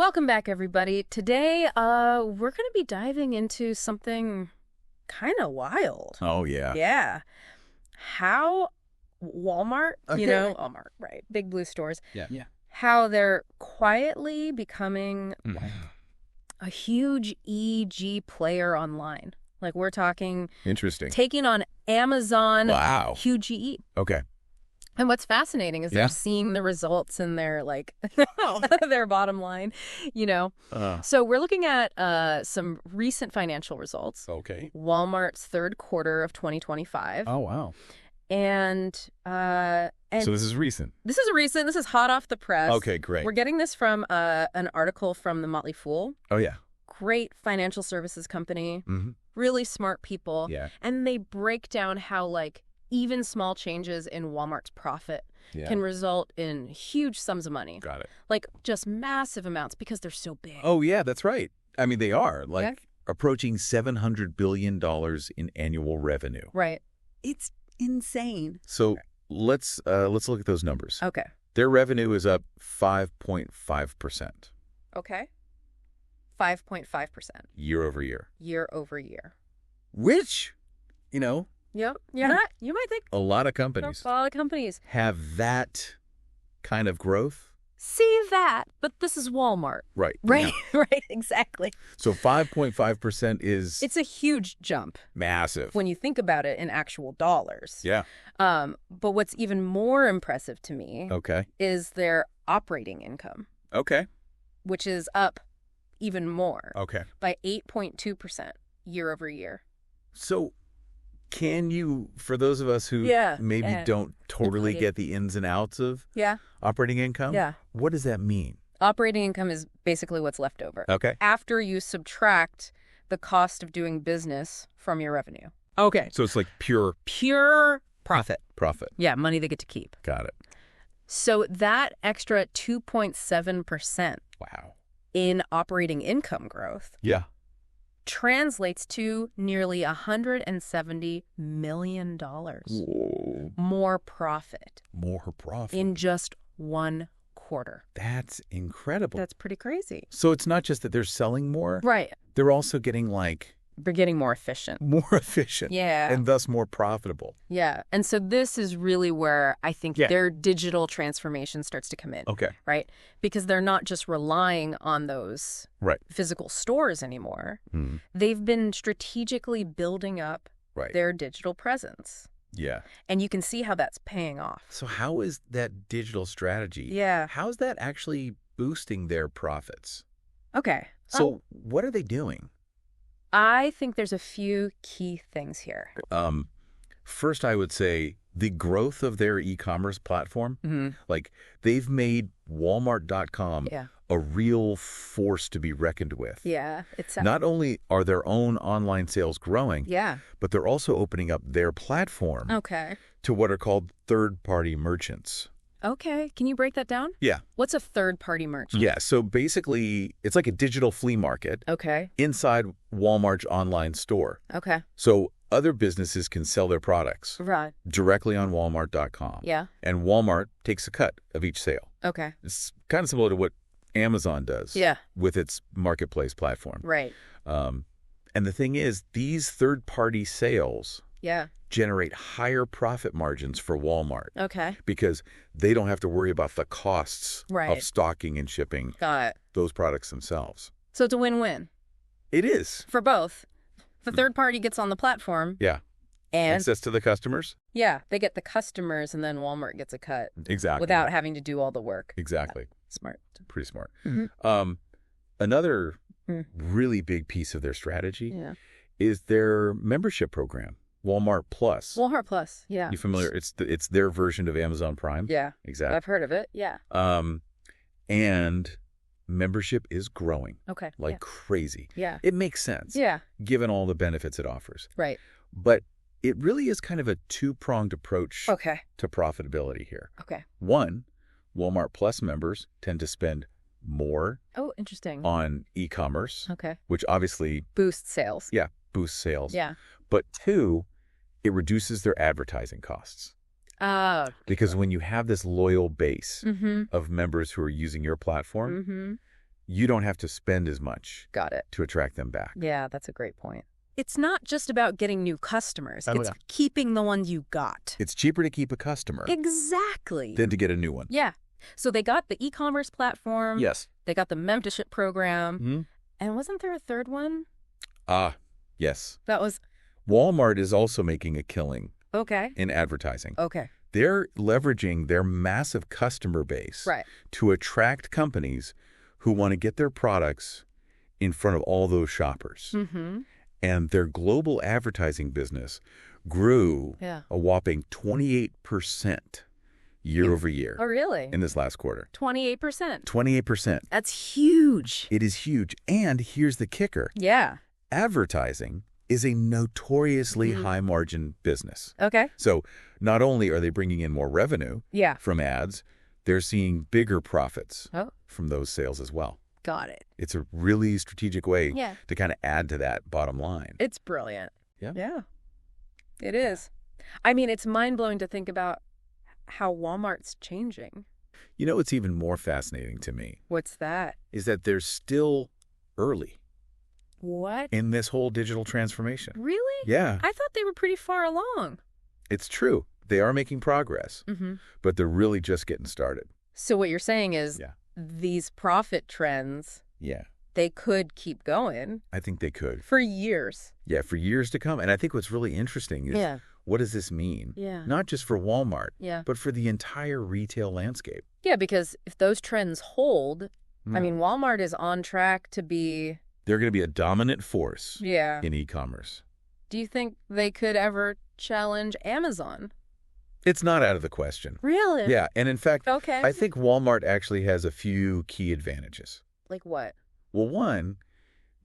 Welcome back, everybody. Today, we're going to be diving into something kind of wild. Oh, yeah. Yeah. How Walmart, Okay. Walmart, right, big blue stores. Yeah. How they're quietly becoming a huge EG player online. Like, we're talking Interesting. taking on Amazon, Wow. huge EE. Okay. And what's fascinating is Yeah. they're seeing the results in their, their bottom line, So we're looking at some recent financial results. Okay. Walmart's third quarter of 2025. Oh, wow. And So this is recent. this is hot off the press. Okay, great. We're getting this from an article from the Motley Fool. Oh, yeah. Great financial services company, Mm-hmm. really smart people. Yeah. And they break down how, even small changes in Walmart's profit Yeah. can result in huge sums of money. Got it. Just massive amounts because they're so big. Oh, yeah, that's right. I mean, they are Yeah. approaching $700 billion in annual revenue. Right. It's insane. So let's look at those numbers. Okay. Their revenue is up 5.5% Okay. 5.5% year over year, year over year. which, Yep. You might think a lot of a companies lot of companies have that kind of growth. see that, but this is Walmart. Right. Right. Yeah. Right. Exactly. So 5.5% is It's a huge jump massive. when you think about it in actual dollars. Yeah. But what's even more impressive to me Okay. is their operating income, Okay. which is up even more Okay. by 8.2% year over year. So can you, for those of us who Yeah, maybe yeah. don't totally Included. get the ins and outs of Yeah. operating income? Yeah. What does that mean? Operating income is basically what's left over Okay. after you subtract the cost of doing business from your revenue. Okay. So it's like pure Pure profit. profit. Yeah, money they get to keep. Got it. So that extra 2.7% Wow. in operating income growth Yeah. translates to nearly $170 million Whoa. more profit More profit. in just one quarter. That's incredible. That's pretty crazy. So it's not just that they're selling more. Right. They're also getting They're getting more efficient. more efficient. Yeah. And thus more profitable. Yeah. And so this is really where I think Yeah. their digital transformation starts to come in, Okay. right? Because they're not just relying on those Right. physical stores anymore. Mhm. They've been strategically building up Right. their digital presence. Yeah. And you can see how that's paying off. So how is that digital strategy? Yeah. How's that actually boosting their profits? Okay. So what are they doing? I think there's a few key things here. First, I would say the growth of their e-commerce platform. Mm-hmm. They've made Walmart.com Yeah. a real force to be reckoned with. Yeah. It's Not only are their own online sales growing, Yeah. but they're also opening up their platform Okay. to what are called third-party merchants. Okay. Can you break that down? Yeah. What's a third-party merchant? Yeah. So basically, it's like a digital flea market Okay. inside Walmart's online store. Okay. So other businesses can sell their products Right. directly on Walmart.com. Yeah. And Walmart takes a cut of each sale. Okay. It's kind of similar to what Amazon does Yeah. with its marketplace platform. Right. And the thing is, these third-party sales Yeah. generate higher profit margins for Walmart Okay. because they don't have to worry about the costs Right. of stocking and shipping Got it. those products themselves. So it's a win-win It is. for both. The third party gets on the platform Yeah. and Access to the customers? yeah, they get the customers and then Walmart gets a cut Exactly. without having to do all the work. Exactly. Smart. Pretty smart. Mhm. Another Mm. really big piece of their strategy Yeah. is their membership program, Walmart Plus. Walmart Plus. Yeah. You familiar? It's their version of Amazon Prime. Yeah. Exactly. I've heard of it. Yeah. And membership is growing Okay. like crazy. Yeah. It makes sense Yeah. given all the benefits it offers. Right. But it really is kind of a two-pronged approach Okay. to profitability here. Okay. One, Walmart Plus members tend to spend more Oh, interesting. on e-commerce, Okay. which obviously, Boost sales. yeah, boosts sales. Yeah. But two, it reduces their advertising costs. Oh. Because when you have this loyal base Mm-hmm. of members who are using your platform, Mm-hmm. you don't have to spend as much Got it. to attract them back. Yeah, that's a great point. It's not just about getting new customers. Oh, It's yeah. keeping the ones you got. It's cheaper to keep a customer Exactly. than to get a new one. Yeah. So they got the e-commerce platform. Yes. They got the membership program. Mm-hmm. And wasn't there a third one? Yes. That was... Walmart is also making a killing Okay. in advertising. Okay. They're leveraging their massive customer base Right. to attract companies who want to get their products in front of all those shoppers. Mm-hmm. And their global advertising business grew Yeah. a whopping 28% year over year Oh, really? in this last quarter. 28%. 28%. That's huge. It is huge. And here's the kicker. Yeah. Advertising is a notoriously Mhm. high-margin business. Okay. So not only are they bringing in more revenue Yeah. from ads, they're seeing bigger profits Oh, from those sales as well. got it. It's a really strategic way Yeah. to kind of add to that bottom line. It's brilliant. Yeah. Yeah. It is. I mean, it's mind-blowing to think about how Walmart's changing. You know what's even more fascinating to me What's that? is that they're still early What? in this whole digital transformation. Really? Yeah, I thought they were pretty far along. it's true. They are making progress, Mm-hmm. but they're really just getting started. So what you're saying is Yeah. these profit trends, Yeah, they could keep going I think they could. for years. Yeah, for years to come. And I think what's really interesting is what does this mean? Yeah. Not just for Walmart, Yeah. but for the entire retail landscape. Yeah, because if those trends hold, I Mm. mean, Walmart is on track to be... They're going to be a dominant force Yeah. in e-commerce. Do you think they could ever challenge Amazon? It's not out of the question. Really? Yeah, and in fact, Okay. I think Walmart actually has a few key advantages. Like what? Well, one,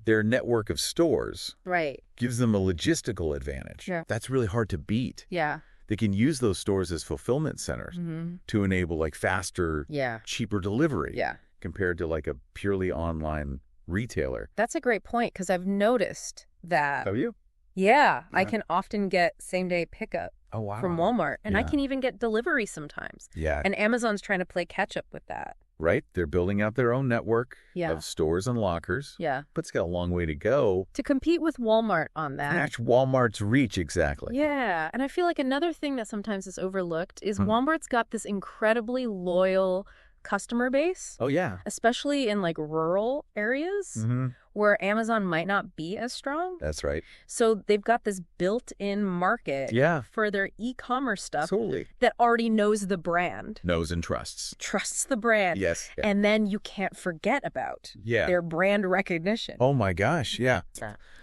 their network of stores Right. gives them a logistical advantage. Yeah. That's really hard to beat. Yeah. They can use those stores as fulfillment centers Mm-hmm. to enable like faster, Yeah. cheaper delivery Yeah. compared to like a purely online retailer. That's a great point because I've noticed that. Have you? Yeah, I Yeah. can often get same-day pickup Oh, wow. from Walmart, and I Yeah. can even get delivery sometimes. Yeah, And Amazon's trying to play catch-up with that. right? They're building out their own network Yeah. of stores and lockers, Yeah. but it's got a long way to go To compete with Walmart on to that. match Walmart's reach exactly. Yeah, and I feel like another thing that sometimes is overlooked is Hmm. Walmart's got this incredibly loyal customer base, Oh, yeah. especially in like rural areas Mm-hmm. where Amazon might not be as strong. That's right. So they've got this built-in market Yeah, for their e-commerce stuff totally. that already knows the brand, Knows and trusts. trusts the brand, Yes. Yeah. and then you can't forget about Yeah. their brand recognition. Oh, my gosh. Yeah.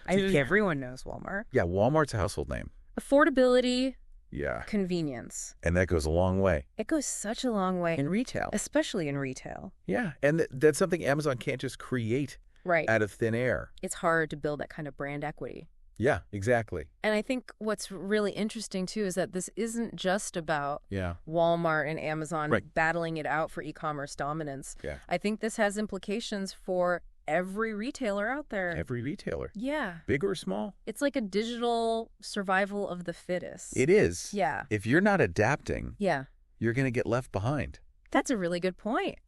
I think everyone knows Walmart. Yeah, Walmart's a household name. Affordability, Yeah. convenience. And that goes a long way. It goes such a long way In retail. especially in retail. Yeah. And that's something Amazon can't just create Right. out of thin air. It's hard to build that kind of brand equity. Yeah, exactly. And I think what's really interesting, too, is that this isn't just about Yeah. Walmart and Amazon Right. battling it out for e-commerce dominance. Yeah. I think this has implications for every retailer out there. Every retailer, Yeah. big or small. It's like a digital survival of the fittest. It is. Yeah. If you're not adapting, Yeah. you're going to get left behind. That's a really good point.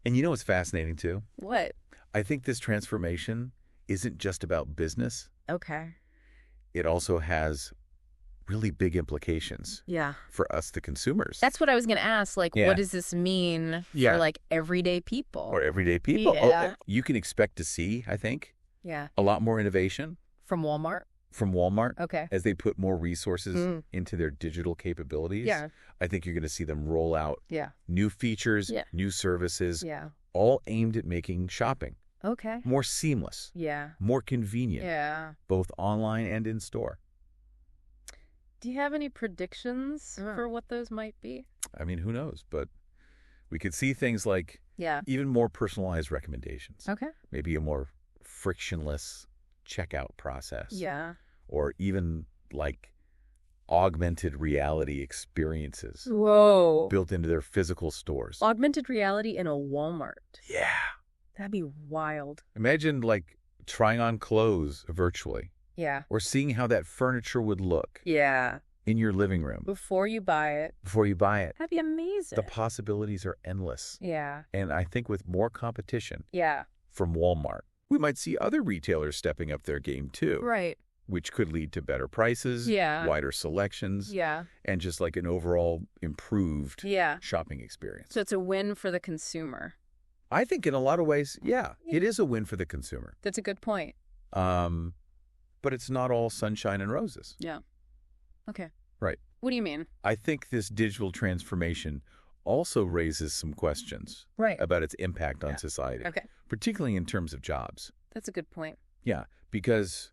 And you know what's fascinating, too? What? I think this transformation isn't just about business. Okay. It also has really big implications Yeah. for us, the consumers. That's what I was going to ask. Like, Yeah. what does this mean Yeah. for, like, everyday people? Or everyday people. Yeah. You can expect to see, I think, Yeah. a lot more innovation From Walmart? from Walmart Okay. as they put more resources Mm. into their digital capabilities. Yeah. I think you're going to see them roll out Yeah. new features, Yeah. new services, Yeah. all aimed at making shopping Okay. more seamless, Yeah. more convenient, Yeah. both online and in store. Do you have any predictions for what those might be? I mean, who knows? But we could see things like Yeah. even more personalized recommendations, Okay. maybe a more frictionless checkout process, Yeah. or even like augmented reality experiences Whoa. built into their physical stores. Augmented reality in a Walmart. Yeah. That'd be wild. Imagine like trying on clothes virtually Yeah. or seeing how that furniture would look Yeah. in your living room Before you buy it. before you buy it. That'd be amazing. The possibilities are endless. Yeah. And I think with more competition, Yeah. from Walmart. We might see other retailers stepping up their game too, Right. which could lead to better prices, Yeah. wider selections, Yeah. and just like an overall improved Yeah. shopping experience. So it's a win for the consumer. I think in a lot of ways, yeah, it is a win for the consumer. That's a good point. But it's not all sunshine and roses. Yeah. Okay. Right. What do you mean? I think this digital transformation also raises some questions Right. about its impact on society, Okay. particularly in terms of jobs. That's a good point. Yeah, because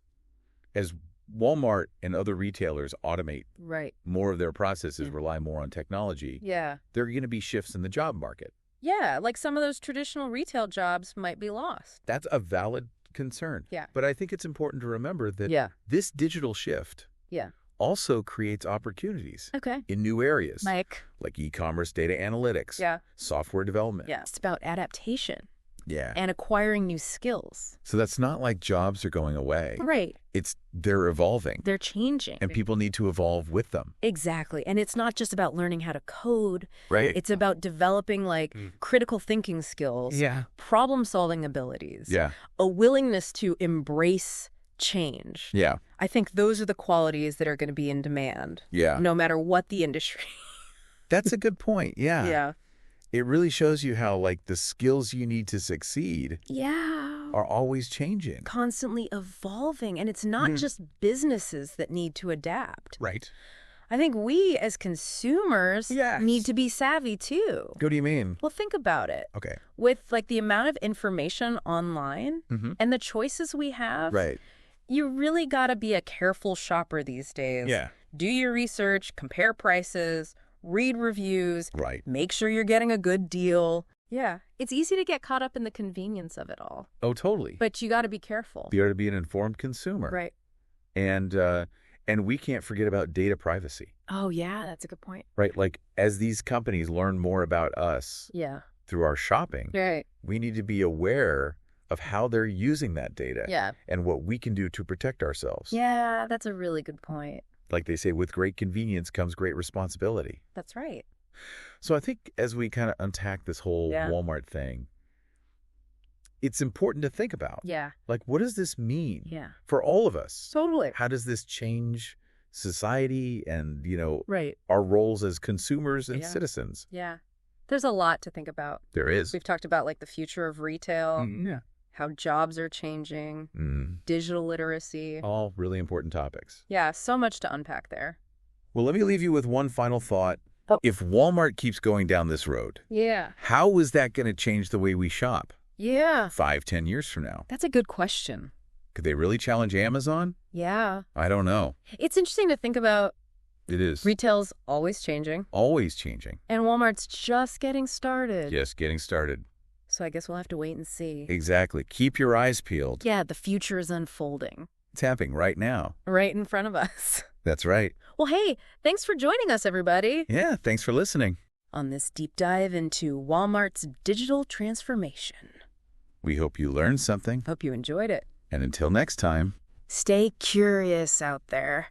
as Walmart and other retailers automate Right. more of their processes, rely more on technology, Yeah. there are going to be shifts in the job market. Yeah, like some of those traditional retail jobs might be lost. That's a valid concern. Yeah. But I think it's important to remember that Yeah. this digital shift Yeah. also creates opportunities Okay. in new areas Like, e-commerce, data analytics, yeah. software development. Yeah. It's about adaptation Yeah. and acquiring new skills. So that's not like jobs are going away. Right. They're evolving, They're changing. and people need to evolve with them. Exactly. And it's not just about learning how to code. Right. It's about developing critical thinking skills, problem-solving abilities, Yeah. a willingness to embrace change. Yeah. I think those are the qualities that are going to be in demand, Yeah. no matter what the industry. That's a good point. Yeah. Yeah. It really shows you how the skills you need to succeed Yeah. are always changing. Constantly evolving. And it's not just businesses that need to adapt. Right. I think we as consumers Yes. need to be savvy too. What do you mean? Well, think about it. Okay. With the amount of information online and the choices we have, Right. you really got to be a careful shopper these days. Yeah. Do your research, compare prices, read reviews, Right. make sure you're getting a good deal. Yeah. It's easy to get caught up in the convenience of it all, Oh, totally. but you got to be careful. You ought to be an informed consumer. Right. And we can't forget about data privacy. Oh, yeah. That's a good point. Right. As these companies learn more about us Yeah. through our shopping, Right. we need to be aware of how they're using that data Yeah. and what we can do to protect ourselves. Yeah. That's a really good point. Like they say, with great convenience comes great responsibility. That's right. So I think as we kind of unpack this whole Yeah. Walmart thing, it's important to think about, Yeah. what does this mean Yeah. for all of us? Totally. How does this change society and, Right. our roles as consumers and Yeah. citizens? Yeah. There's a lot to think about. There is. We've talked about the future of retail, Yeah. how jobs are changing, digital literacy. All really important topics. Yeah, so much to unpack there. Well, let me leave you with one final thought. Oh. If Walmart keeps going down this road, Yeah. how is that going to change the way we shop Yeah. 5-10 years from now? That's a good question. Could they really challenge Amazon? Yeah. I don't know. It's interesting to think about. It is. Retail's always changing, Always changing. and Walmart's just getting started. Just getting started. So I guess we'll have to wait and see. Exactly. Keep your eyes peeled. Yeah, the future is unfolding It's happening right now. right in front of us. That's right. Well, hey, thanks for joining us, everybody, Yeah, thanks for listening. on this deep dive into Walmart's digital transformation. We hope you learned something. Hope you enjoyed it. And until next time. Stay curious out there.